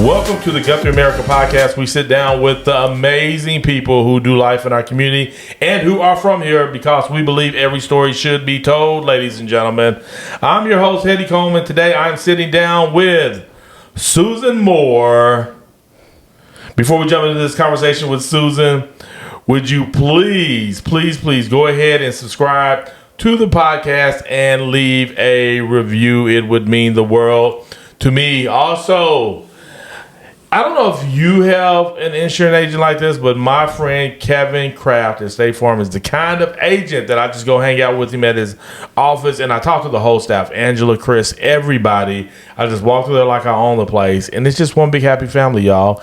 Welcome to the GuthrieAmerica podcast. We sit down with the amazing people who do life in our community and who are from here because we believe every story should be told, ladies and gentlemen. I'm your host, Heady Coleman. Today I'm sitting down with Susan Moore. Before we jump into this conversation with Susan, would you please go ahead and subscribe to the podcast and leave a review? It would mean the world to me. Also, I don't know if you have an insurance agent like this, but my friend Kevin Kraft at State Farm is the kind of agent that I just go hang out with him at his office, and I talk to the whole staff, Angela, Chris, everybody. I just walk through there like I own the place, and it's just one big happy family, y'all.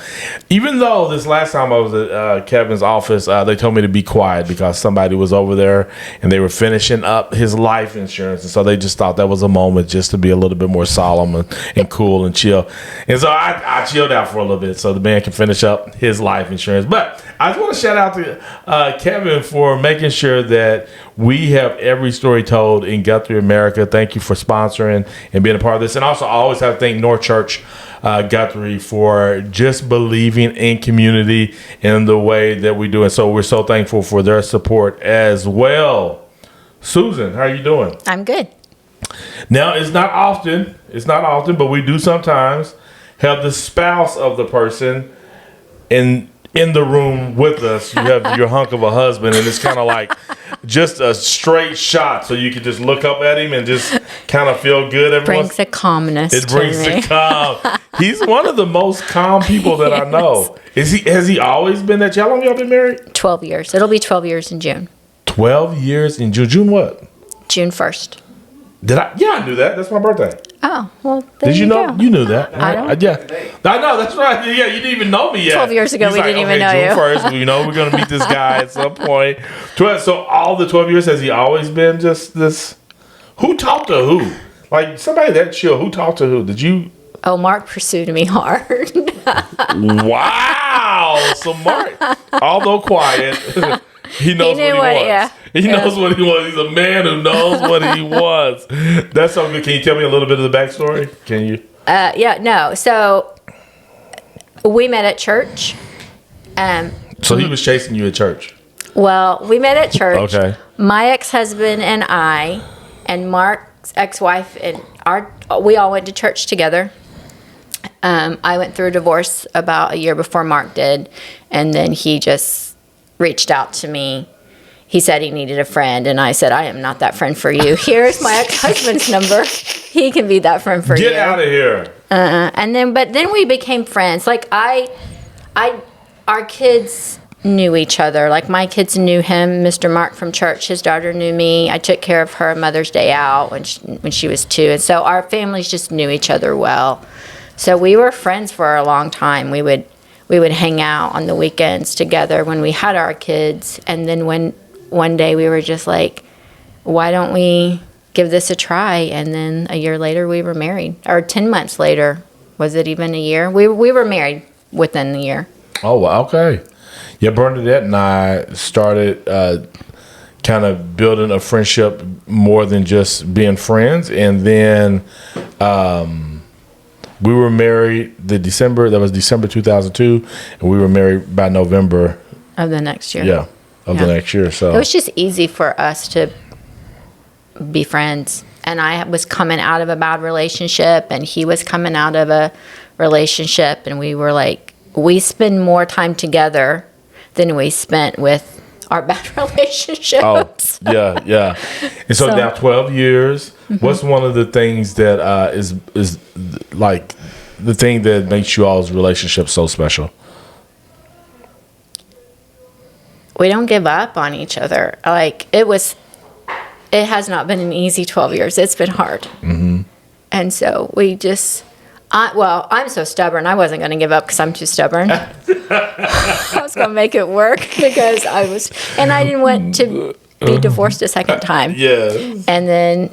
Even though this last time I was at Kevin's office, they told me to be quiet because somebody was over there, and they were finishing up his life insurance, and so they just thought that was a moment just to be a little bit more solemn and cool and chill. And so I chilled out for a little bit so the man can finish up his life insurance. But I just want to shout out to Kevin for making sure that we have every story told in GuthrieAmerica. Thank you for sponsoring and being a part of this. And also, I always have to thank North Church Guthrie for just believing in community in the way that we do. And so we're so thankful for their support as well. Susan, how are you doing? I'm good. Now, it's not often, but we do sometimes have the spouse of the person in the room with us. You have your hunk of a husband, and it's kind of like just a straight shot, so you can just look up at him and just kind of feel good. Brings a calmness. It brings the calm. He's one of the most calm people that I know. Has he always been that? How long y'all been married? 12 years. It'll be 12 years in June. 12 years in June. June what? June 1st. Did I? Yeah, I knew that. That's my birthday. Oh, well, there Did you know? go. You knew that. I don't. Yeah. I know. That's right. Yeah, you didn't even know me yet. 12 years ago, He's we didn't even know June you. 1st, we know we're going to meet this guy at some point. So all the 12 years, has he always been just this? Who talked to who? Like, somebody that chill. Who talked to who? Did you? Oh, Mark pursued me hard. Wow. So Mark, although quiet, he knows what he wants. Yeah. He knows what he wants. He's a man who knows what he wants. That's so good. Can you tell me a little bit of the backstory? Can you? Yeah, no. So we met at church. So he was chasing you at church? Well, we met at church. Okay. My ex-husband and I, and Mark's ex-wife, and we all went to church together. I went through a divorce about a year before Mark did, and then he just reached out to me. He said he needed a friend, and I said, I am not that friend for you. Here's my ex-husband's number. He can be that friend for you. Get out of here. But then we became friends. Like our kids knew each other. Like my kids knew him, Mr. Mark from church. His daughter knew me. I took care of her Mother's Day out when she was 2. And so our families just knew each other well. So we were friends for a long time. We would hang out on the weekends together when we had our kids. And then one day we were just like, why don't we give this a try? And then a year later we were married. Or 10 months later. Was it even a year? We were married within the year. Oh, wow. Okay. Yeah, Bernadette and I started kind of building a friendship more than just being friends. And then we were married that was December 2002. And we were married by November. Of the next year. Yeah. The next year. So it was just easy for us to be friends. And I was coming out of a bad relationship, and he was coming out of a relationship, and we were like, we spend more time together than we spent with our bad relationships. Oh, yeah. And so now 12 years. Mm-hmm. What's one of the things that is like the thing that makes you all's relationship so special? We don't give up on each other. Like it has not been an easy 12 years. It's been hard. Mm-hmm. And so we just, I'm so stubborn. I wasn't going to give up because I'm too stubborn. I was going to make it work because I didn't want to be divorced a second time. Yeah. And then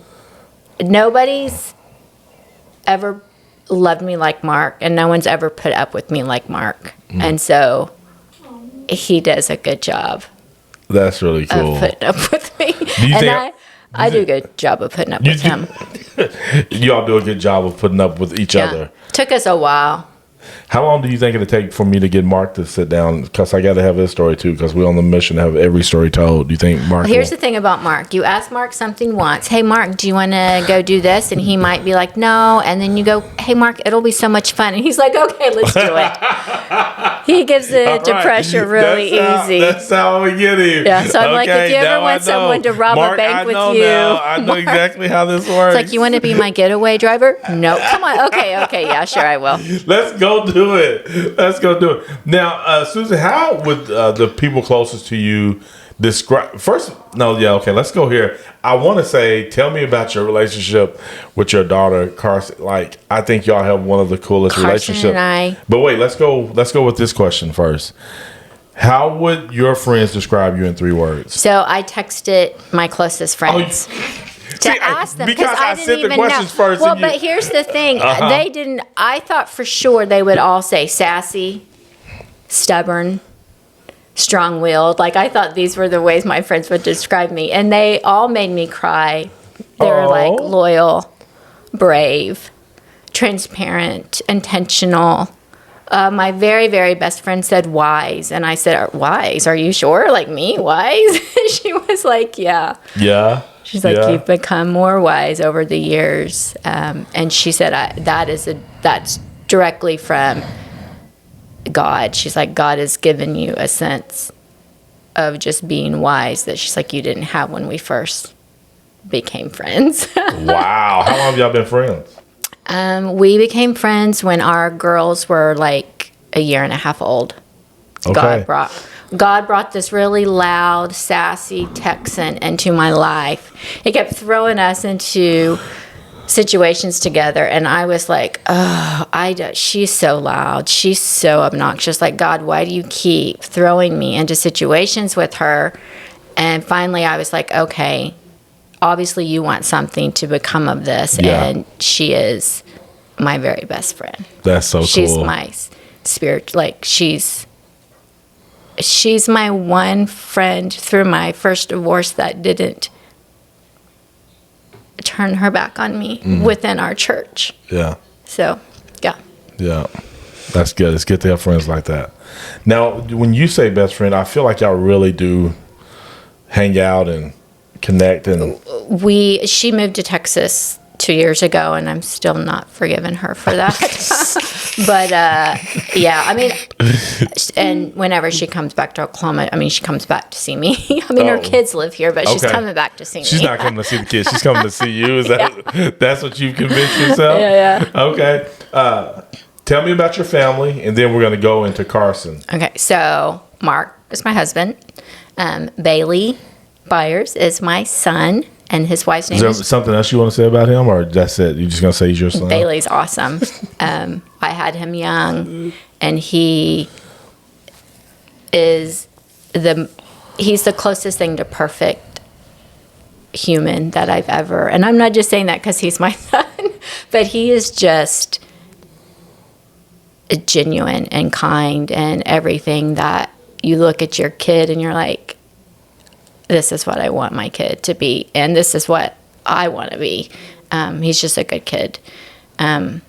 nobody's ever loved me like Mark, and no one's ever put up with me like Mark. Mm. And so he does a good job. That's really cool. Of putting up with me. I do a good job of putting up with him. Y'all do a good job of putting up with each other. Took us a while. How long do you think it'll take for me to get Mark to sit down? Because I got to have his story too, because we're on the mission to have every story told. Do you think Mark? Well, here's the thing about Mark. You ask Mark something once. Hey, Mark, do you want to go do this? And he might be like, no. And then you go, hey, Mark, it'll be so much fun. And he's like, okay, let's do it. He gives it to pressure really easy. That's how we get him. Yeah, so I'm like, if you ever want someone to rob a bank with you. I know exactly how this works. It's like, you want to be my getaway driver? No. Come on. Okay, yeah, sure, I will. Let's go do it. Now, Susan, how would the people closest to you describe... First, let's go here. I want to say, tell me about your relationship with your daughter, Carson. Like, I think y'all have one of the coolest relationships. And I. But wait, let's go with this question first. How would your friends describe you in 3 words? So I texted my closest friends to ask them because I didn't even know. First well, but here's the thing: they didn't. I thought for sure they would all say sassy, stubborn, strong-willed. Like, I thought these were the ways my friends would describe me, and they all made me cry. They were like loyal, brave, transparent, intentional. My very, very best friend said wise, and I said, wise? Are you sure? Like me, wise? She was like, yeah. Yeah. She's like, you've become more wise over the years. And she said, that's directly from God. She's like, God has given you a sense of just being wise that she's like, you didn't have when we first became friends. Wow. How long have y'all been friends? We became friends when our girls were like a year and a half old. Okay. God brought this really loud, sassy Texan into my life. He kept throwing us into situations together, and I was like, she's so loud. She's so obnoxious. Like, God, why do you keep throwing me into situations with her? And finally I was like, okay, obviously you want something to become of this, and she is my very best friend. That's so cool. She's my spirit. Like, she's my one friend through my first divorce that didn't turn her back on me within our church. Yeah. So, yeah. Yeah. That's good. It's good to have friends like that. Now, when you say best friend, I feel like y'all really do hang out and connect. And she moved to Texas 2 years ago, and I'm still not forgiving her for that. But yeah, I mean, and whenever she comes back to Oklahoma, I mean, she comes back to see me. I mean, her kids live here, but she's coming back to see me. She's not coming to see the kids. She's coming to see you. Is that that's what you've convinced yourself? Yeah. Okay. Tell me about your family, and then we're going to go into Carson. Okay, so Mark is my husband. Bailey Byers is my son, and his wife's name is... Is there something else you want to say about him, or that's it? You're just going to say he's your son? Bailey's awesome. I had him young, and he's the closest thing to perfect human that I've ever... And I'm not just saying that because he's my son, but he is just genuine and kind and everything that you look at your kid and you're like, this is what I want my kid to be, and this is what I want to be. He's just a good kid. And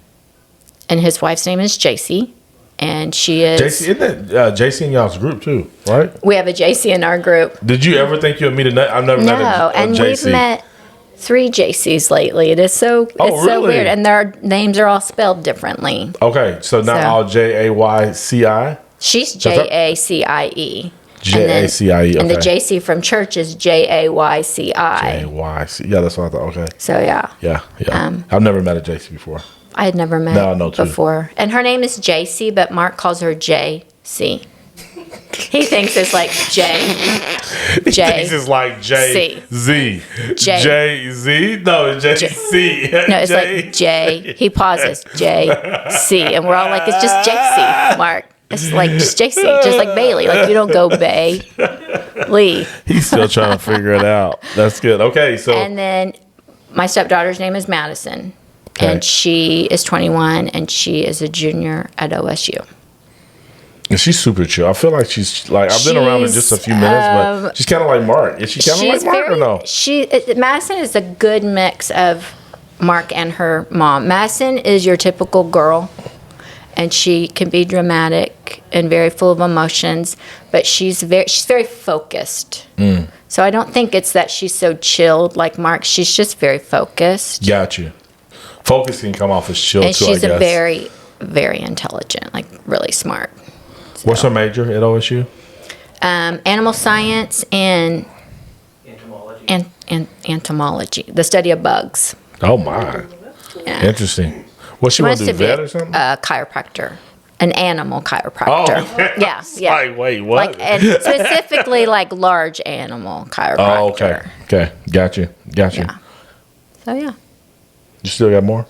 his wife's name is JC, and she is... JC, isn't that JC in y'all's group too, right? We have a JC in our group. Did you ever think you'd meet I've never met a and JC. We've met 3 JCs lately. It is so so weird, and their names are all spelled differently. Okay, so not all JAYCI? She's JACIE. JACIE, okay. And the JC from church is JAYCI. JAYC. Yeah, that's what I thought. Okay. So, yeah. Yeah. I've never met a JC before. I had never met before. And her name is JC, but Mark calls her JC. He thinks it's like J. He thinks it's like J. Z. J. Z? No, JC. No, it's like J. He pauses. JC. And we're all like, it's just JC, Mark. It's like just JC, just like Bailey. Like, you don't go Bay. Lee. He's still trying to figure it out. That's good. Okay, so. And then my stepdaughter's name is Madison. Okay. And she is 21, and she is a junior at OSU. And she's super chill. I feel like she's like, I've been around her just a few minutes, but she's kind of like Mark. Is she kind of like Mark or no? Madison is a good mix of Mark and her mom. Madison is your typical girl. and she can be dramatic and very full of emotions, but she's very focused. So I don't think it's that she's so chilled like Mark. She's just very focused. Got you. Focus can come off as chill And too, she's I guess. a very, very intelligent, like really smart. What's her major at OSU? Animal science and entomology, the study of bugs. Oh my. Yeah. Interesting. What she want to do, be vet or something? a chiropractor, an animal chiropractor. Oh, yeah, yeah. Like, wait, what? Like, and specifically like large animal chiropractor. Oh, okay. Okay. Got you. Yeah. So yeah. You still got more?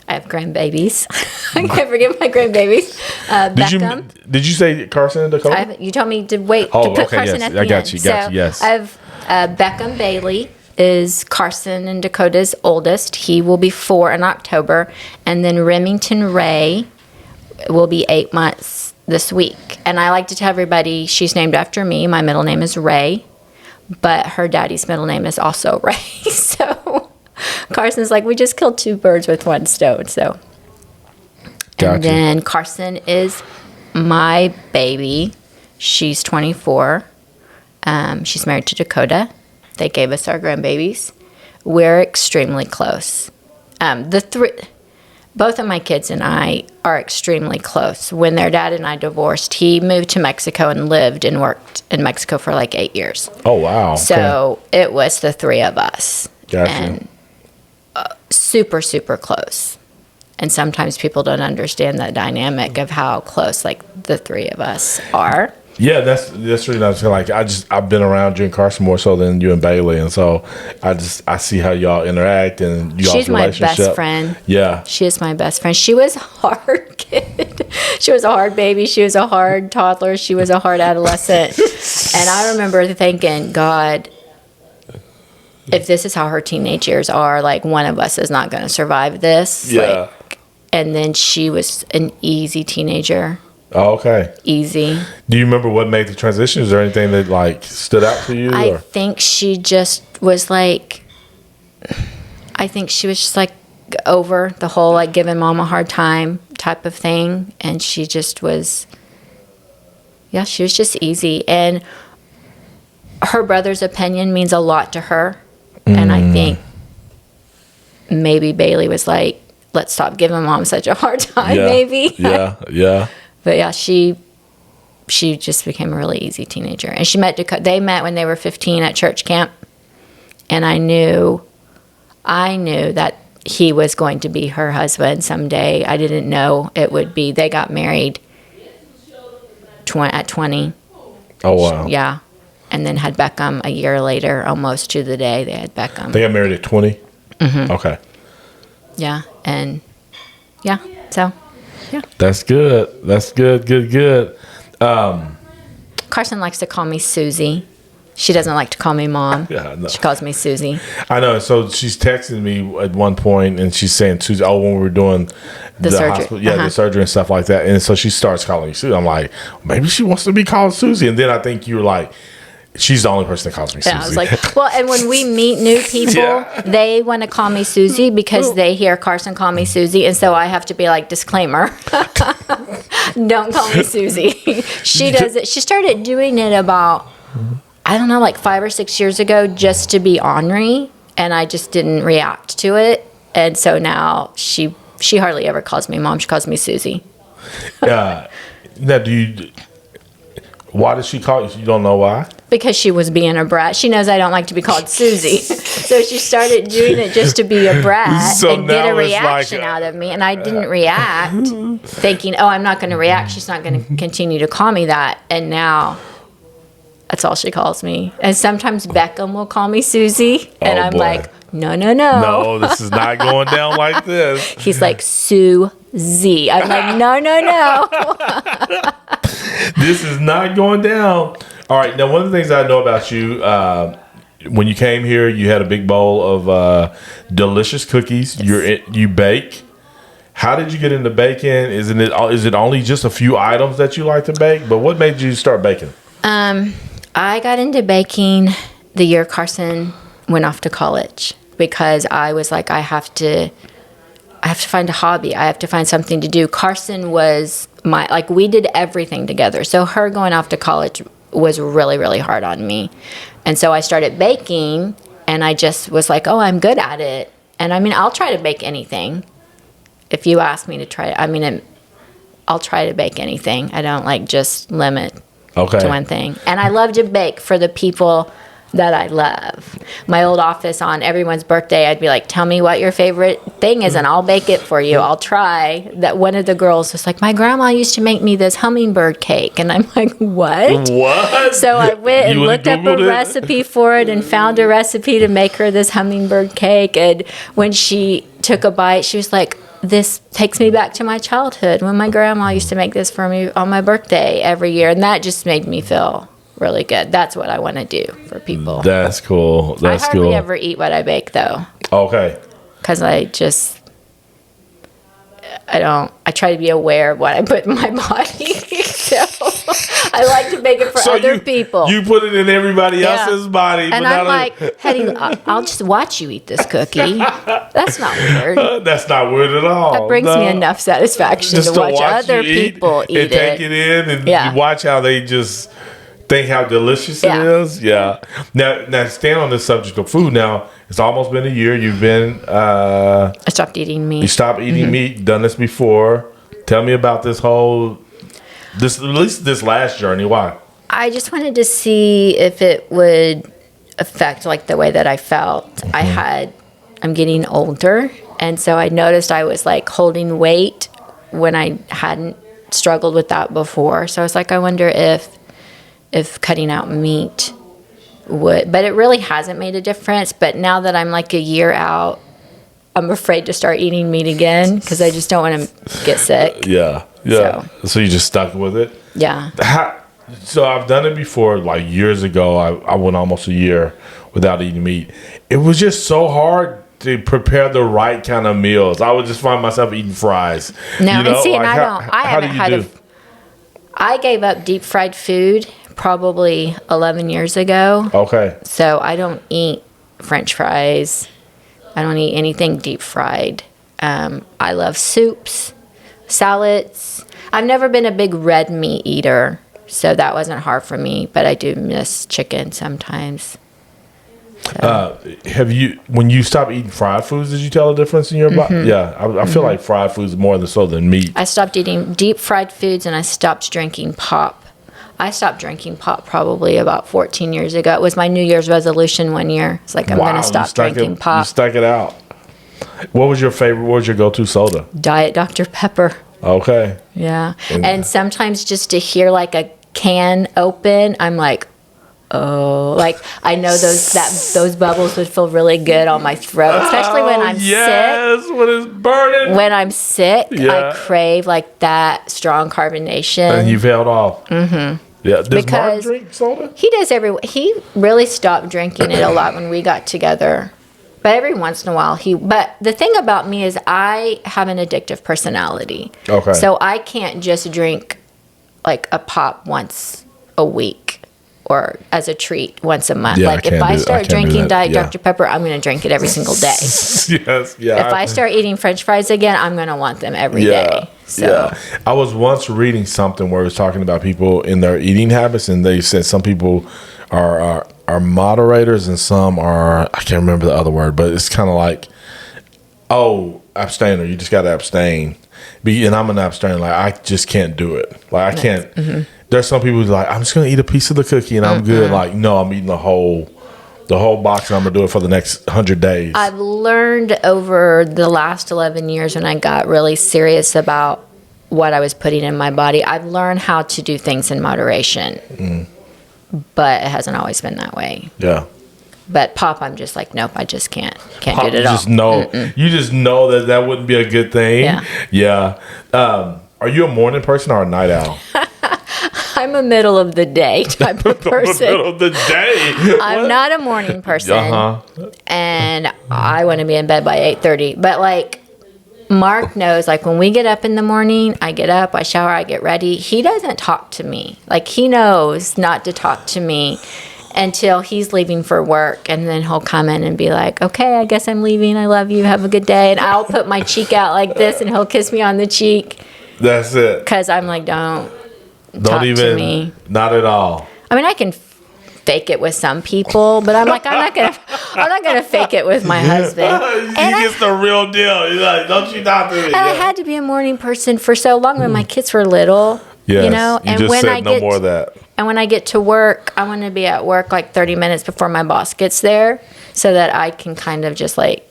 I have grandbabies. I can't forget my grandbabies. Beckham. Did you say Carson and Dakota? You told me to wait Oh, to put okay, Carson yes. at the I got end. you, got you, yes. I have Beckham Bailey is Carson and Dakota's oldest. He will be 4 in October. And then Remington Ray will be 8 months this week. And I like to tell everybody she's named after me. My middle name is Ray, but her daddy's middle name is also Ray. So Carson's like, we just killed 2 birds with 1 stone. So, Gotcha. And then Carson is my baby. She's 24. She's married to Dakota. They gave us our grandbabies. We're extremely close. Both of my kids and I are extremely close. When their dad and I divorced, he moved to Mexico and lived and worked in Mexico for like 8 years. Oh, wow. So it was the 3 of us. Gotcha. And super, super close. And sometimes people don't understand that dynamic of how close like the 3 of us are. Yeah, that's really nice. Like I've been around you and Carson more so than you and Bailey, and so I see how y'all interact and y'all's She's my relationship. best friend. Yeah, She is my best friend. She was a hard kid. She was a hard baby. She was a hard toddler. She was a hard adolescent. And I remember thinking, God, if this is how her teenage years are, like one of us is not going to survive this. yeah. And then she was an easy teenager. Oh, okay. Easy. Do you remember what made the transition? Is there anything that like stood out to you? I think she just was like, over the whole like giving mom a hard time type of thing. And she just was, she was just easy. And her brother's opinion means a lot to her. And I think maybe Bailey was like, let's stop giving mom such a hard time, maybe. Yeah, yeah. But yeah, she just became a really easy teenager. And she met Dakota. They met when they were 15 at church camp. And I knew that he was going to be her husband someday. I didn't know it would be. They got married at 20. Oh, wow. Yeah. And then had Beckham a year later, almost to the day they had Beckham. They got married at 20? Mm-hmm. Okay. Yeah. And yeah, so... yeah. That's good. That's good. Good. Carson likes to call me Susie. She doesn't like to call me Mom. Yeah, I know. She calls me Susie. I know. So she's texting me at one point, and she's saying, "Susie, when we were doing the surgery. hospital, the surgery and stuff like that." And so she starts calling me Susie. I'm like, maybe she wants to be called Susie. And then I think you were like, she's the only person that calls me Susie. Yeah, I was like, well, and when we meet new people, they want to call me Susie because they hear Carson call me Susie. And so I have to be like, disclaimer, don't call me Susie. She does it. She started doing it about, I don't know, like 5 or 6 years ago just to be ornery. And I just didn't react to it. And so now she hardly ever calls me Mom. She calls me Susie. Now, why does she call you? You don't know why? Because she was being a brat. She knows I don't like to be called Susie. So she started doing it just to be a brat and get a reaction out of me. And I didn't react, thinking, I'm not going to react. She's not going to continue to call me that. And now that's all she calls me. And sometimes Beckham will call me Susie. And I'm like, no. No, this is not going down like this. He's like, Susie. I'm like, no. This is not going down. All right. Now, one of the things I know about you, when you came here, you had a big bowl of delicious cookies. Yes. You bake. How did you get into baking? Is it only just a few items that you like to bake? But what made you start baking? I got into baking the year Carson went off to college because I was like, I have to I have to find a hobby. I have to find something to do. Carson was we did everything together. So her going off to college was really, really hard on me. And so I started baking, and I just was like, oh, I'm good at it. And I mean, I'll try to bake anything. If you ask me to try it, I mean, I'll try to bake anything. I don't just limit to one thing. And I love to bake for the people that I love. My old office, on everyone's birthday, I'd be like, tell me what your favorite thing is and I'll bake it for you. I'll try. That one of the girls was like, my grandma used to make me this hummingbird cake. And I'm like, what? What? So I went and looked up a recipe for it and found a recipe to make her this hummingbird cake. And when she took a bite, she was like, this takes me back to my childhood when my grandma used to make this for me on my birthday every year. And that just made me feel really good. That's what I want to do for people. That's cool. I hardly ever eat what I bake, though. Okay. Because I try to be aware of what I put in my body. So I like to bake it for other people. You put it in everybody else's body. And I'm like, Heady, I'll just watch you eat this cookie. That's not weird. That's not weird at all. That brings me enough satisfaction to watch other people eat it. And take it in and you watch how they just think how delicious it is. Yeah. Now, staying on this subject of food now, it's almost been a year. You've been... I stopped eating meat. You stopped eating meat. Done this before. Tell me about this whole... at least this last journey. Why? I just wanted to see if it would affect the way that I felt. I'm getting older, and so I noticed I was holding weight when I hadn't struggled with that before. So I was like, I wonder if cutting out meat would, but it really hasn't made a difference. But now that I'm a year out, I'm afraid to start eating meat again because I just don't want to get sick. Yeah. So you just stuck with it? Yeah. So I've done it before, years ago. I went almost a year without eating meat. It was just so hard to prepare the right kind of meals. I would just find myself eating fries. No, I gave up deep fried food probably 11 years ago. Okay. So I don't eat French fries. I don't eat anything deep fried. I love soups, salads. I've never been a big red meat eater, so that wasn't hard for me, but I do miss chicken sometimes. So. When you stopped eating fried foods, did you tell a difference in your body? Yeah, I feel like fried foods more than meat. I stopped eating deep fried foods and I stopped drinking pop. I stopped drinking pop probably about 14 years ago. It was my New Year's resolution one year. It's I'm going to stop drinking pop. You stuck it out. What was your favorite? What was your go-to soda? Diet Dr. Pepper. Okay. Yeah. And sometimes just to hear a can open, I'm like, oh, I know those bubbles would feel really good on my throat, especially when I'm sick. Yes, when it's burning. When I'm sick, I crave that strong carbonation. And you've held off. Mm-hmm. Yeah. Does Mark drink soda? He does he really stopped drinking it a lot when we got together. But every once in a while but the thing about me is I have an addictive personality. Okay. So I can't just drink a pop once a week or as a treat once a month. Yeah, if I start drinking Diet Dr. Pepper, I'm going to drink it every single day. Yes, yeah. If I start eating French fries again, I'm going to want them every day. So. Yeah. I was once reading something where it was talking about people in their eating habits, and they said some people are moderators and some are, I can't remember the other word, but it's kind of abstainer. You just got to abstain. And I'm an abstainer. I just can't do it. I can't. Mm-hmm. There's some people who's I'm just going to eat a piece of the cookie and I'm good. No, I'm eating the whole box and I'm going to do it for the next 100 days. I've learned over the last 11 years when I got really serious about what I was putting in my body, I've learned how to do things in moderation. Mm. But it hasn't always been that way. Yeah. But pop, I'm just nope, I just can't do it at all. You just know that wouldn't be a good thing. Yeah. Are you a morning person or a night owl? I'm a middle of the day type of person. Middle of the day. I'm not a morning person. And I want to be in bed by 8:30. But Mark knows, when we get up in the morning, I get up, I shower, I get ready. He doesn't talk to me. He knows not to talk to me. until he's leaving for work, and then he'll come in and be like, okay, I guess I'm leaving. I love you. Have a good day. And I'll put my cheek out like this, and he'll kiss me on the cheek. That's it. Because I'm like, don't talk to me. Not at all. I mean, I can fake it with some people, but I'm like, I'm not gonna fake it with my husband. He gets the real deal. He's like, don't you talk to me. And I had to be a morning person for so long when my kids were little. Yes, you know, and just when said I no get more of that. And when I get to work, I want to be at work like 30 minutes before my boss gets there, so that I can kind of just like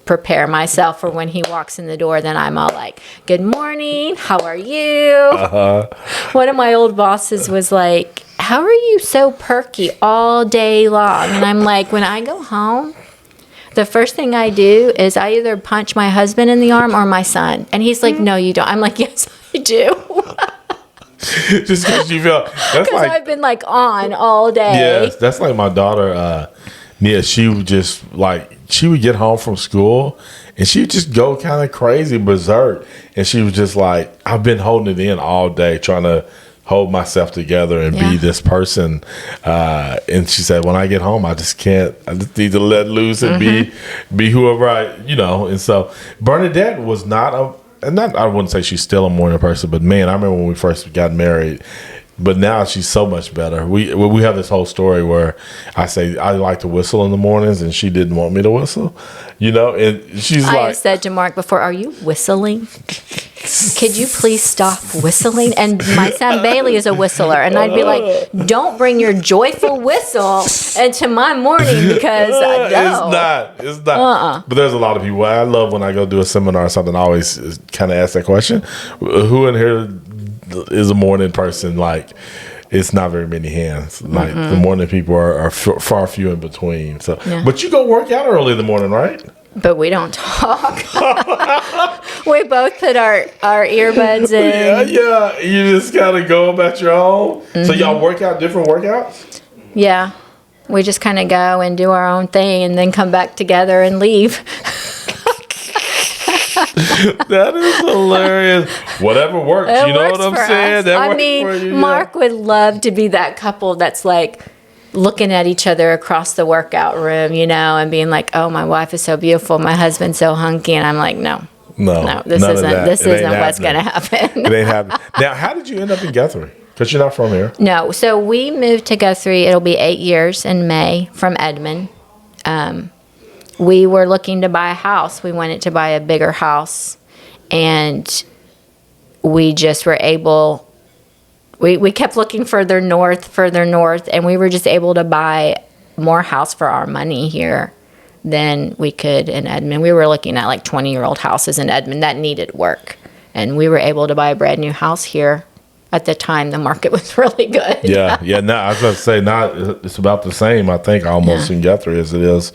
prepare myself for when he walks in the door. Then I'm all like, good morning, how are you? One of my old bosses was like, how are you so perky all day long? And I'm like, when I go home, the first thing I do is I either punch my husband in the arm or my son. And he's like, no, you don't. I'm like, yes, I do. Just because you feel that's Because like I've been like on all day. yes, that's like my daughter. Nia, she would just like she would get home from school and she would just go kind of crazy, berserk, and she was just like, I've been holding it in all day, trying to hold myself together and be this person. And she said, when I get home, I just can't. I just need to let loose and be whoever And so Bernadette was not a. And not, I wouldn't say she's still a morning person, but man, I remember when we first got married. But now she's so much better. We have this whole story where I say I like to whistle in the mornings, and she didn't want me to whistle, And she's I like, have said to Mark before, "Are you whistling? Could you please stop whistling?" And my son Bailey is a whistler, and I'd be like, "Don't bring your joyful whistle into my morning because no. It's not. But there's a lot of people. I love when I go do a seminar or something. I always kind of ask that question: who in here is a morning person? Like, it's not very many hands. Like the morning people are far few in between. So, but you go work out early in the morning, right? But we don't talk. We both put our earbuds in. Yeah. You just gotta go about your own. So y'all work out different workouts? Yeah. We just kind of go and do our own thing and then come back together and leave. That is hilarious. Whatever works. It you know works what I'm for saying? us. That I works mean, for you, Mark would love to be that couple that's like looking at each other across the workout room, and being like, "Oh, my wife is so beautiful, my husband's so hunky," and I'm like, "No, this isn't what's gonna happen." It ain't happening. Now, how did you end up in Guthrie? Because you're not from here. No, so we moved to Guthrie. It'll be 8 years in May from Edmond. We were looking to buy a house. We wanted to buy a bigger house, and we just were able. We kept looking further north, and we were just able to buy more house for our money here than we could in Edmond. We were looking at like 20-year-old houses in Edmond that needed work, and we were able to buy a brand new house here. At the time, the market was really good. Yeah. No, I was going to say, it's about the same, I think, almost in Guthrie as it is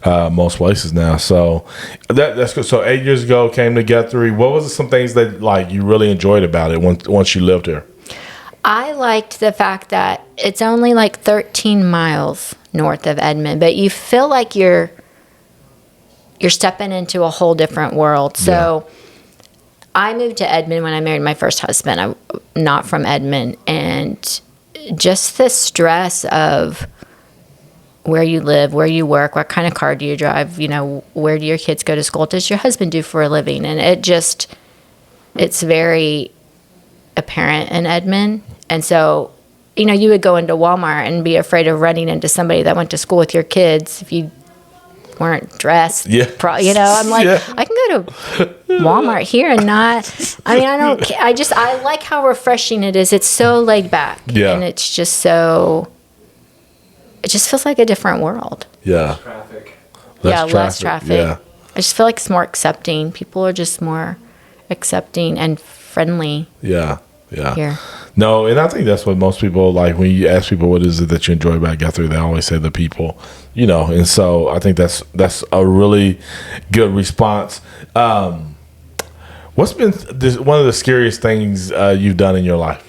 most places now. So that's good. So 8 years ago, came to Guthrie. What was some things that like you really enjoyed about it once you lived here? I liked the fact that it's only like 13 miles north of Edmond, but you feel like you're stepping into a whole different world. So I moved to Edmond when I married my first husband. I'm not from Edmond. And just the stress of where you live, where you work, what kind of car do you drive, where do your kids go to school, what does your husband do for a living? And it's very apparent in Edmond. And so, you would go into Walmart and be afraid of running into somebody that went to school with your kids if you weren't dressed. Yeah. I'm like, I can go to Walmart here and not. I mean, I don't. I like how refreshing it is. It's so laid back. Yeah. And it's just so. It just feels like a different world. Yeah. Traffic. Less traffic. Yeah. I just feel like it's more accepting. People are just more accepting and friendly. Yeah. Here. No, and I think that's what most people like when you ask people what is it that you enjoy about Guthrie, they always say the people, and so I think that's a really good response. What's been one of the scariest things you've done in your life?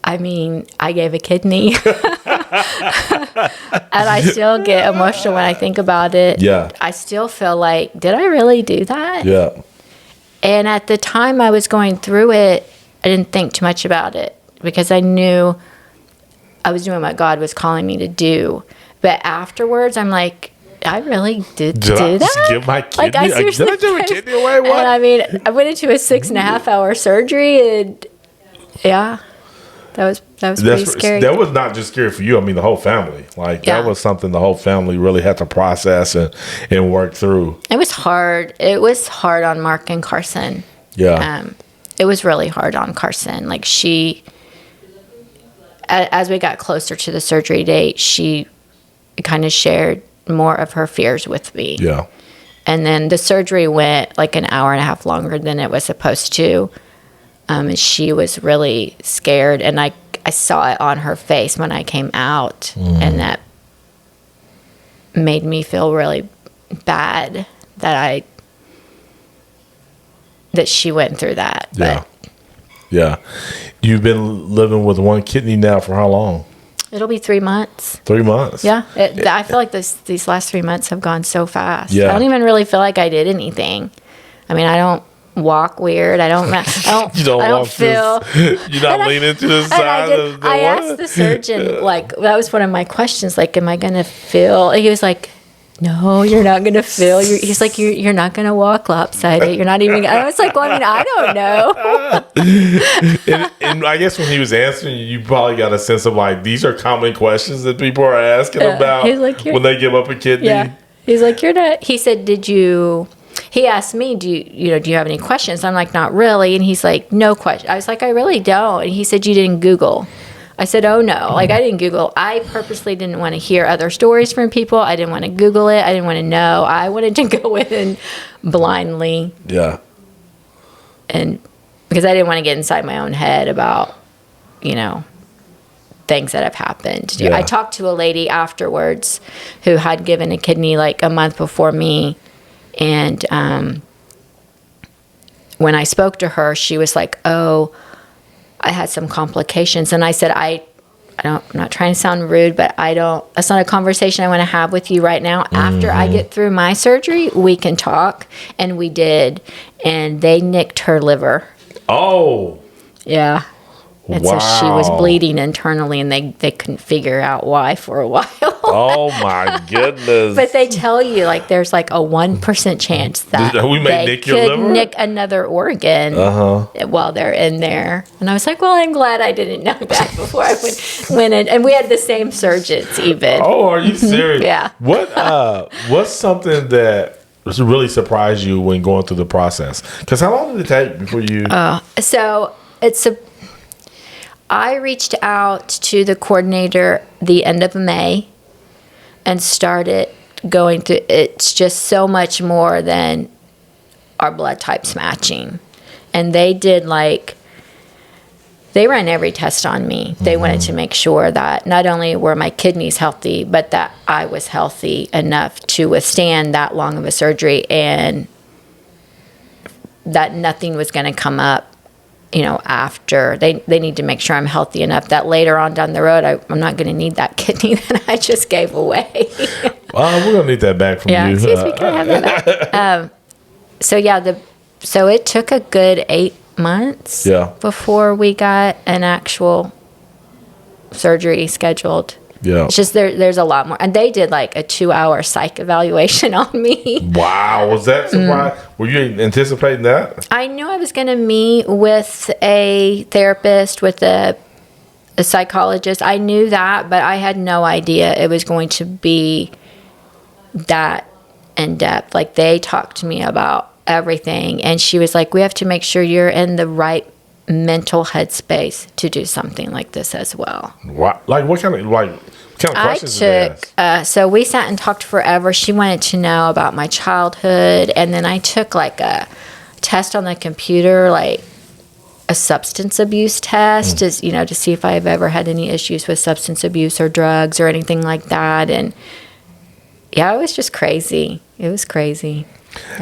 I mean, I gave a kidney. And I still get emotional when I think about it. Yeah. I still feel like, did I really do that? Yeah. And at the time I was going through it, didn't think too much about it because I knew I was doing what God was calling me to do. But afterwards, I'm like, I really did do that? Just give my kidney? Like, I seriously did I give my kidney away? What? And I mean, I went into a 6.5 hour surgery, and yeah, that was pretty scary. That was not just scary for you. I mean, the whole family. Like, that was something the whole family really had to process and work through. It was hard. It was hard on Mark and Carson. Yeah. It was really hard on Carson. Like, as we got closer to the surgery date, she kind of shared more of her fears with me. Yeah. And then the surgery went like an hour and a half longer than it was supposed to. And she was really scared. And I saw it on her face when I came out. And that made me feel really bad that she went through that. Yeah. Yeah. You've been living with one kidney now for how long? It'll be 3 months. 3 months. Yeah. I feel like these last 3 months have gone so fast. Yeah. I don't even really feel like I did anything. I mean, I don't walk weird. I don't You don't I don't walk feel. You're not leaning to the side of the I asked the surgeon, like, that was one of my questions, like, am I going to feel? He was like, no, you're not going to feel. He's like, you're not going to walk lopsided. You're not even. I was like, well, I mean, I don't know. and I guess when he was answering, you probably got a sense of like, these are common questions that people are asking about when they give up a kidney. Yeah. He's like, you're not. He said, he asked me, do you have any questions? I'm like, not really. And he's like, no question. I was like, I really don't. And he said, you didn't Google. I said, oh no, like I didn't Google. I purposely didn't want to hear other stories from people. I didn't want to Google it. I didn't want to know. I wanted to go in blindly. Yeah. And because I didn't want to get inside my own head about, things that have happened. Yeah. I talked to a lady afterwards who had given a kidney like a month before me. And when I spoke to her, she was like, oh, I had some complications. And I said, I'm not trying to sound rude, but that's not a conversation I want to have with you right now. After I get through my surgery, we can talk. And we did. And they nicked her liver. Oh. Yeah. And so she was bleeding internally, and they couldn't figure out why for a while. Oh my goodness! But they tell you like there's like a 1% chance that we may they nick your liver? nick another organ while they're in there. And I was like, well, I'm glad I didn't know that before I went in. And we had the same surgeons even. Oh, are you serious? Yeah. What's something that really surprised you when going through the process? Because how long did it take before you? So I reached out to the coordinator the end of May and started going through. It's just so much more than our blood types matching. And they ran every test on me. They wanted to make sure that not only were my kidneys healthy, but that I was healthy enough to withstand that long of a surgery, and that nothing was going to come up after. They need to make sure I'm healthy enough that later on down the road, I'm not going to need that kidney that I just gave away. We're going to need that back from you. Excuse me, can I have that back? So it took a good 8 months before we got an actual surgery scheduled. Yeah. It's just there's a lot more. And they did like a 2-hour psych evaluation on me. Wow. Was that surprise? Were you anticipating that? I knew I was going to meet with a therapist, with a psychologist. I knew that, but I had no idea it was going to be that in depth. Like, they talked to me about everything. And she was like, we have to make sure you're in the right mental headspace to do something like this as well. What kind of questions did they ask? So we sat and talked forever. She wanted to know about my childhood, and then I took like a test on the computer, like a substance abuse test, to see if I've ever had any issues with substance abuse or drugs or anything like that. And yeah, it was just crazy. It was crazy.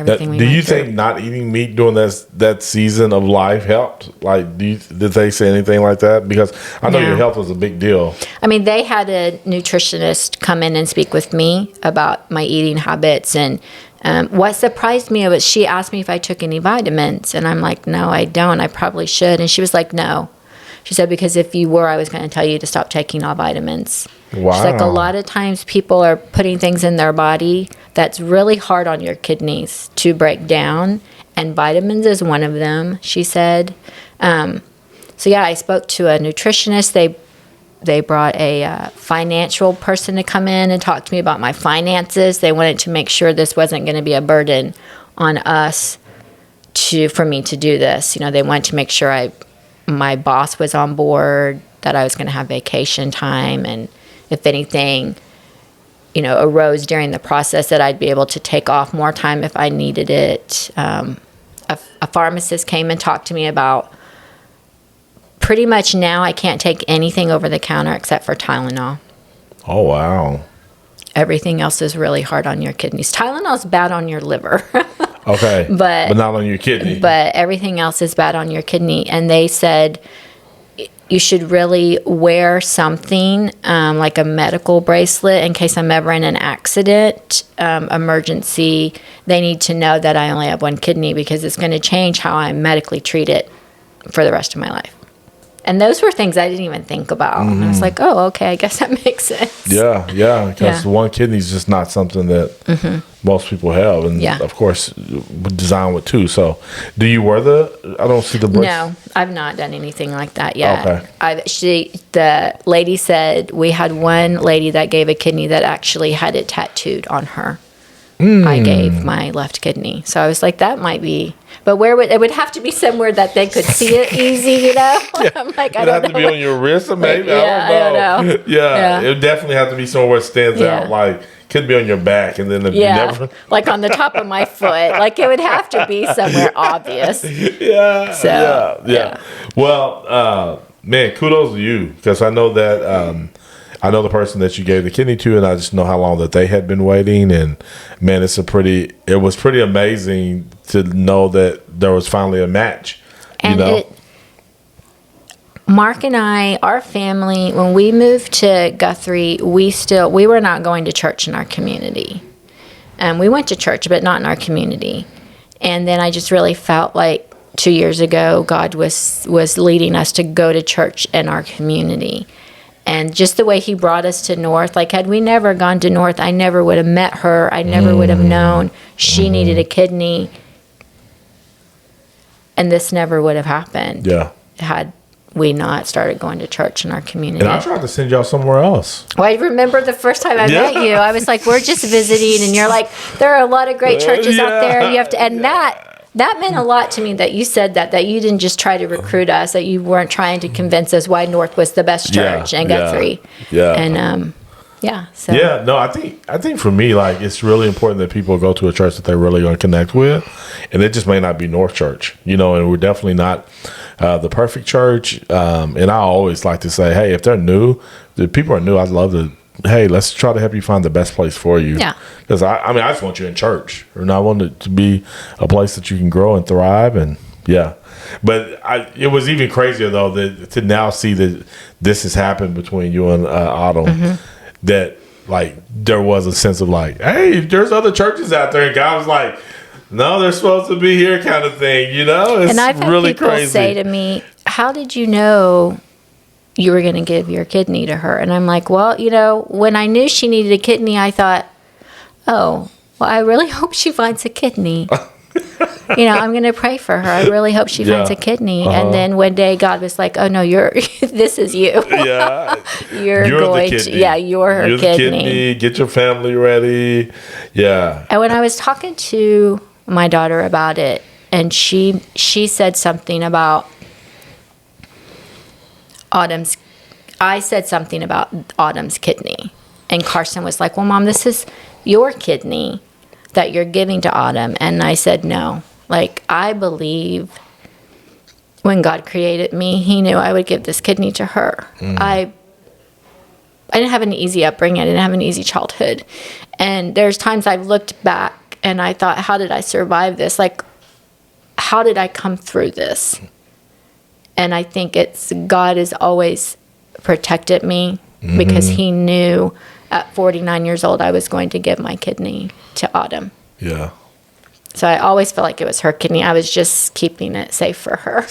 Do you think not eating meat during that season of life helped? Like, did they say anything like that? Because I know your health was a big deal. I mean, they had a nutritionist come in and speak with me about my eating habits and What surprised me was she asked me if I took any vitamins, and I'm like, no, I don't. I probably should. And she was like, no. She said, because if you were, I was going to tell you to stop taking all vitamins. Wow. She's like, a lot of times people are putting things in their body that's really hard on your kidneys to break down, and vitamins is one of them, she said. So yeah, I spoke to a nutritionist. They brought a financial person to come in and talk to me about my finances. They wanted to make sure this wasn't going to be a burden on us for me to do this. You know, they wanted to make sure my boss was on board, that I was going to have vacation time, and if anything, you know, arose during the process, that I'd be able to take off more time if I needed it. A pharmacist came and talked to me about pretty much now I can't take anything over the counter except for Tylenol. Oh, wow. Everything else is really hard on your kidneys. Tylenol's bad on your liver. Okay. But not on your kidney. But everything else is bad on your kidney. And they said you should really wear something like a medical bracelet in case I'm ever in an accident, emergency. They need to know that I only have one kidney, because it's going to change how I medically treat it for the rest of my life. And those were things I didn't even think about. And I was like, oh, okay, I guess that makes sense. Yeah, because one kidney is just not something that most people have. And, of course, designed with two. So, do you wear I don't see the bracelet. No, I've not done anything like that yet. Okay. The lady said, we had one lady that gave a kidney that actually had it tattooed on her. I gave my left kidney. So I was like, that might be, but it would have to be somewhere that they could see it easy, you know? I'm like, I don't know. It would have to be on your wrist, or maybe. I don't know. Yeah, it would definitely have to be somewhere it stands out. Like, could be on your back, and then if you never. Like on the top of my foot. Like, it would have to be somewhere obvious. Yeah. Well, man, kudos to you, because I know that. I know the person that you gave the kidney to, and I just know how long that they had been waiting. And man, it was pretty amazing to know that there was finally a match. And Mark and I, our family, when we moved to Guthrie, we were not going to church in our community. We went to church, but not in our community. And then I just really felt like 2 years ago, God was leading us to go to church in our community. And just the way he brought us to North, like, had we never gone to North, I never would have met her. I never would have known she needed a kidney. And this never would have happened. Yeah. Had we not started going to church in our community. And I tried to send y'all somewhere else. Well, I remember the first time I met you, I was like, we're just visiting. And you're like, there are a lot of great churches out there. You have to, and that meant a lot to me that you said that you didn't just try to recruit us, that you weren't trying to convince us why North was the best church in Guthrie. Yeah. And so. Yeah, no, I think for me, like, it's really important that people go to a church that they're really going to connect with, and it just may not be North Church, and we're definitely not the perfect church. And I always like to say, hey, if they're new, if people are new, I'd love to. Hey, let's try to help you find the best place for you. Yeah. Because I just want you in church, and I want it to be a place that you can grow and thrive, and But it was even crazier though that to now see that this has happened between you and Autumn. That like there was a sense of like, hey, there's other churches out there, and God was like, no, they're supposed to be here, kind of thing. It's and I've had really people crazy. say to me, how did you know you were going to give your kidney to her? And I'm like, well, when I knew she needed a kidney, I thought, oh, well, I really hope she finds a kidney. I'm going to pray for her. I really hope she finds a kidney. And then one day God was like, oh, no, this is you. Yeah. you're going to, you're her kidney. Get your family ready. Yeah. And when I was talking to my daughter about it, and she said something about I said something about Autumn's kidney. And Carson was like, well, Mom, this is your kidney that you're giving to Autumn. And I said, no. Like, I believe when God created me, he knew I would give this kidney to her. I didn't have an easy upbringing. I didn't have an easy childhood. And there's times I've looked back and I thought, how did I survive this? Like, how did I come through this? And I think God has always protected me because he knew at 49 years old I was going to give my kidney to Autumn. Yeah. So I always felt like it was her kidney. I was just keeping it safe for her.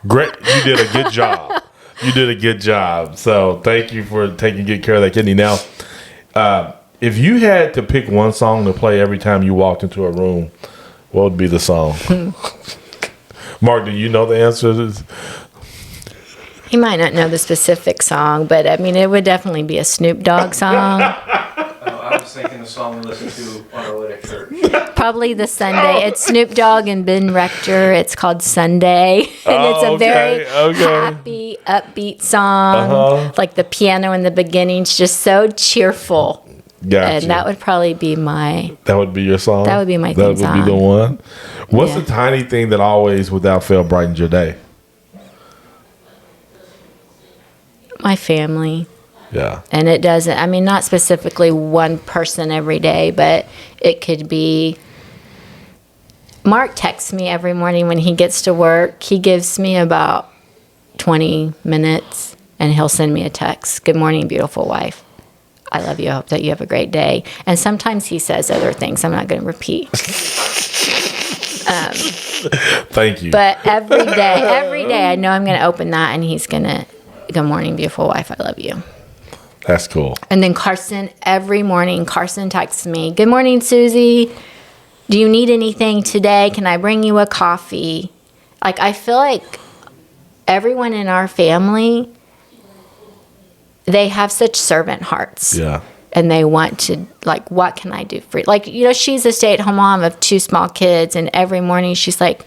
Great. You did a good job. You did a good job. So thank you for taking good care of that kidney. Now, if you had to pick one song to play every time you walked into a room, what would be the song? Mark, do you know the answer to this? He might not know the specific song, but I mean, it would definitely be a Snoop Dogg song. I was thinking the song we listened to on our way to church. Probably the Sunday. It's Snoop Dogg and Ben Rector. It's called Sunday. And it's a very happy, upbeat song. Like the piano in the beginning's just so cheerful. Gotcha. And that would probably be my... That would be your song? That would be my theme song. That would be the one? What's the tiny thing that always, without fail, brightens your day? My family. Yeah. And it doesn't, I mean, not specifically one person every day, but it could be. Mark texts me every morning when he gets to work. He gives me about 20 minutes and he'll send me a text. Good morning, beautiful wife. I love you. I hope that you have a great day. And sometimes he says other things I'm not going to repeat. Thank you. But every day I know I'm going to open that and he's going to, good morning, beautiful wife. I love you. That's cool. And then Carson, every morning, Carson texts me, good morning, Susie. Do you need anything today? Can I bring you a coffee? Like, I feel like everyone in our family, they have such servant hearts. Yeah. And they want to, like, what can I do for you? Like, you know, she's a stay-at-home mom of 2 small kids. And every morning she's like,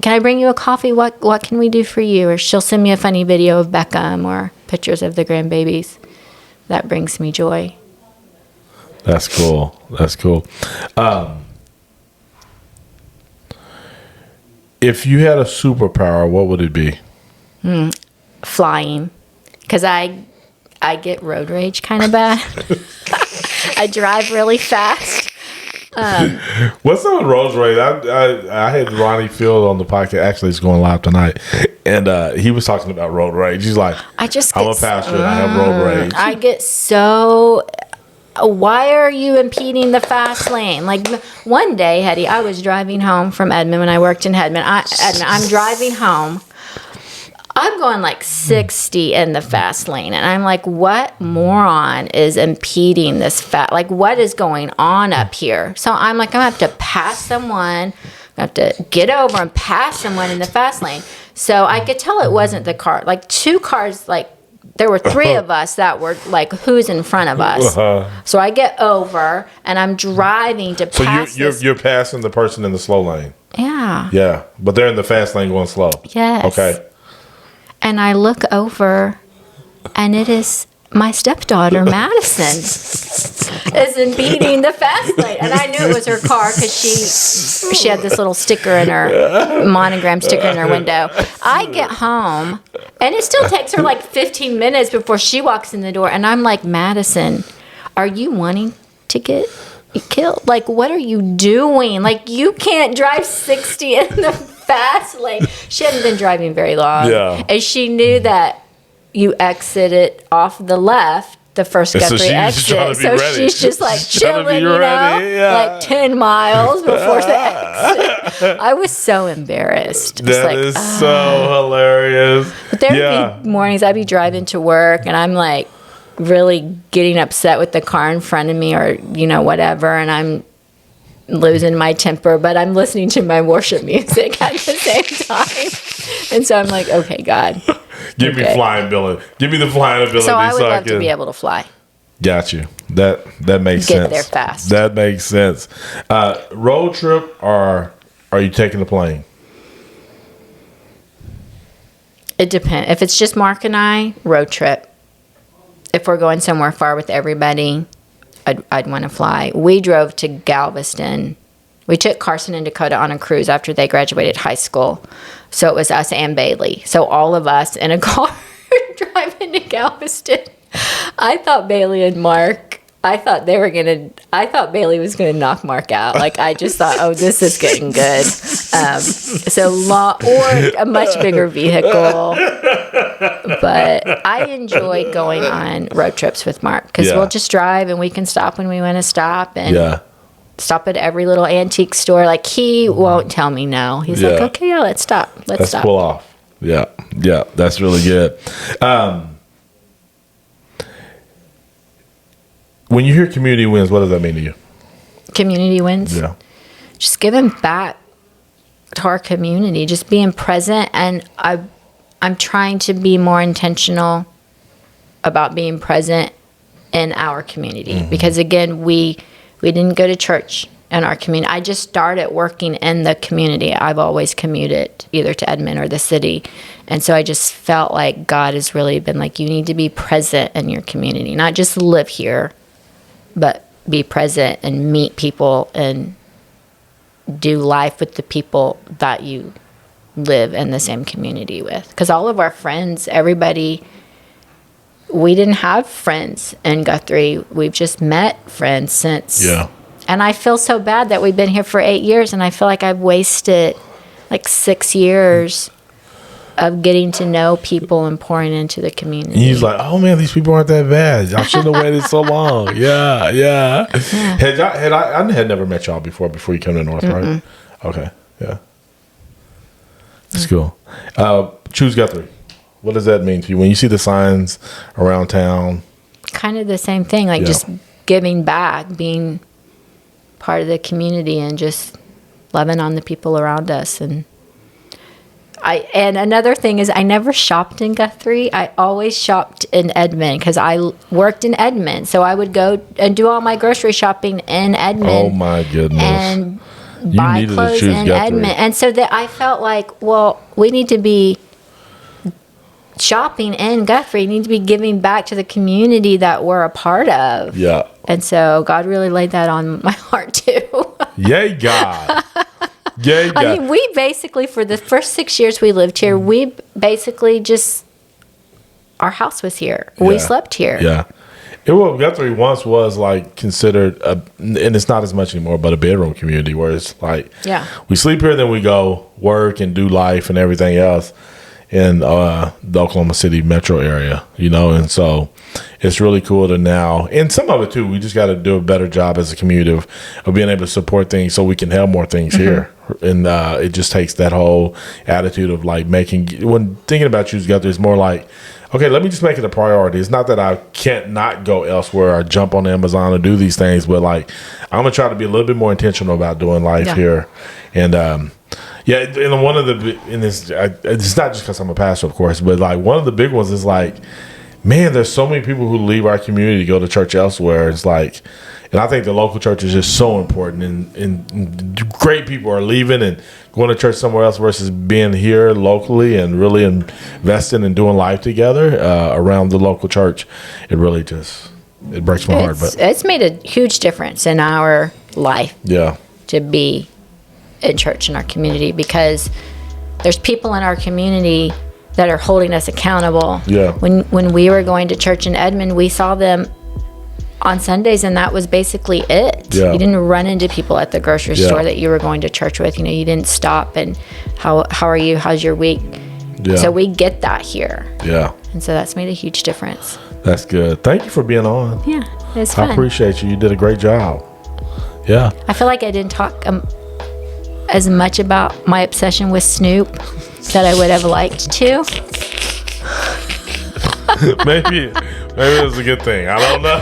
can I bring you a coffee? What can we do for you? Or she'll send me a funny video of Beckham or pictures of the grandbabies. That brings me joy. That's cool. That's cool. If you had a superpower, what would it be? Flying. Because I get road rage kind of bad. I drive really fast. What's up with road rage? I had Ronnie Field on the podcast. Actually, it's going live tonight. And he was talking about road rage. He's like, I'm a pastor and I have road rage. I get so... Why are you impeding the fast lane? Like, one day, Heady, I was driving home from Edmond when I worked in Edmond. I'm driving home. I'm going like 60 in the fast lane. And I'm like, what moron is impeding this like, what is going on up here? So I'm like, I'm going to have to pass someone. I have to get over and pass someone in the fast lane. So I could tell it wasn't the car. Like, 2 cars, like, there were 3 of us that were like, who's in front of us? So I get over and I'm driving to pass. So you're passing the person in the slow lane. Yeah. Yeah, but they're in the fast lane going slow. Yes. Okay. And I look over and it is my stepdaughter, Madison, is impeding the fast lane. And I knew it was her car because she had this little sticker in her, monogram sticker in her window. I get home, and it still takes her like 15 minutes before she walks in the door. And I'm like, Madison, are you wanting to get killed? Like, what are you doing? Like, you can't drive 60 in the fast lane. She hadn't been driving very long. Yeah. And she knew that you exited off the left, the first Guthrie exit. So she's just like chilling, like 10 miles before the exit. I was so embarrassed. That is so hilarious. But there would be mornings I'd be driving to work and I'm like really getting upset with the car in front of me or, you know, whatever. And I'm losing my temper, but I'm listening to my worship music at the same time. And so I'm like, okay, God. Give me flying ability. Give me the flying ability. So I would love to be able to fly. Got you. That makes sense. Get there fast. That makes sense. Road trip or are you taking the plane? It depends. If it's just Mark and I, road trip. If we're going somewhere far with everybody, I'd want to fly. We drove to Galveston. We took Carson and Dakota on a cruise after they graduated high school. So it was us and Bailey. So all of us in a car driving to Galveston. I thought Bailey and Mark, I thought Bailey was going to knock Mark out. Like, I just thought, oh, this is getting good. Or a much bigger vehicle. But I enjoy going on road trips with Mark because we'll just drive and we can stop when we want to stop. And stop at every little antique store. Like, he won't tell me no. He's like, okay, yeah, let's stop. Let's stop. Pull off. Yeah. That's really good. When you hear community wins, what does that mean to you? Community wins? Yeah. Just giving back to our community, just being present. And I'm trying to be more intentional about being present in our community. Because, again, we didn't go to church in our community. I just started working in the community. I've always commuted either to Edmond or the city. And so I just felt like God has really been like, you need to be present in your community, not just live here, but be present and meet people and do life with the people that you live in the same community with. Because all of our friends, everybody, we didn't have friends in Guthrie. We've just met friends since. Yeah. And I feel so bad that we've been here for 8 years, and I feel like I've wasted like 6 years of getting to know people and pouring into the community. And he's like, oh man, these people aren't that bad. Y'all shouldn't have waited so long. Yeah. I had never met y'all before you came to North, right? Okay. Yeah. That's cool. Choose Guthrie. What does that mean to you when you see the signs around town? Kind of the same thing, like just giving back, being part of the community, and just loving on the people around us. And another thing is, I never shopped in Guthrie. I always shopped in Edmond because I worked in Edmond. So I would go and do all my grocery shopping in Edmond. Oh my goodness. And You buy needed to clothes choose in Guthrie. Edmond. And so that I felt like, well, we need to be shopping in Guthrie. We need to be giving back to the community that we're a part of. Yeah. And so God really laid that on my heart too. Yay, God. Yay, God. I mean, we basically, for the first 6 years we lived here, we basically just, our house was here. We Yeah. slept here. Yeah. Guthrie once was like considered, and it's not as much anymore, but a bedroom community where it's like, we sleep here, then we go work and do life and everything else in the Oklahoma City metro area, and so it's really cool to now, and some of it too, we just got to do a better job as a community of being able to support things so we can have more things here. And it just takes that whole attitude of like when thinking about Choose Guthrie, it's more like, okay, let me just make it a priority. It's not that I can't not go elsewhere or jump on Amazon or do these things, but like I'm gonna try to be a little bit more intentional about doing life here. And and one of the it's not just because I'm a pastor, of course, but like one of the big ones is like, man, there's so many people who leave our community to go to church elsewhere. It's like, and I think the local church is just so important, and great people are leaving and going to church somewhere else versus being here locally and really investing and doing life together around the local church. It really just, it breaks my heart. But it's made a huge difference in our life. Yeah. To be in church in our community, because there's people in our community that are holding us accountable. Yeah. When we were going to church in Edmond, we saw them on Sundays, and that was basically it. Yeah. You didn't run into people at the grocery store that you were going to church with. You didn't stop and how are you? How's your week? Yeah. So we get that here. Yeah. And so that's made a huge difference. That's good. Thank you for being on. Yeah, it's fun. I appreciate you. You did a great job. Yeah. I feel like I didn't talk as much about my obsession with Snoop that I would have liked to. Maybe it's a good thing. I don't know.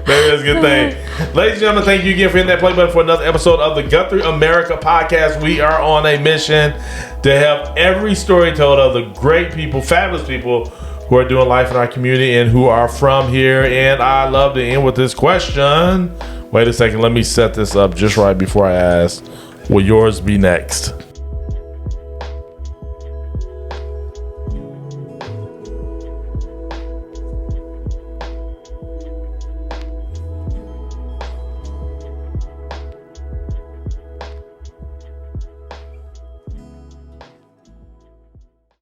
Maybe it's a good thing. Ladies and gentlemen, thank you again for hitting that play button for another episode of the GuthrieAmerica podcast. We are on a mission to have every story told of the great people, fabulous people who are doing life in our community and who are from here. And I love to end with this question. Wait a second. Let me set this up just right before I ask. Will yours be next?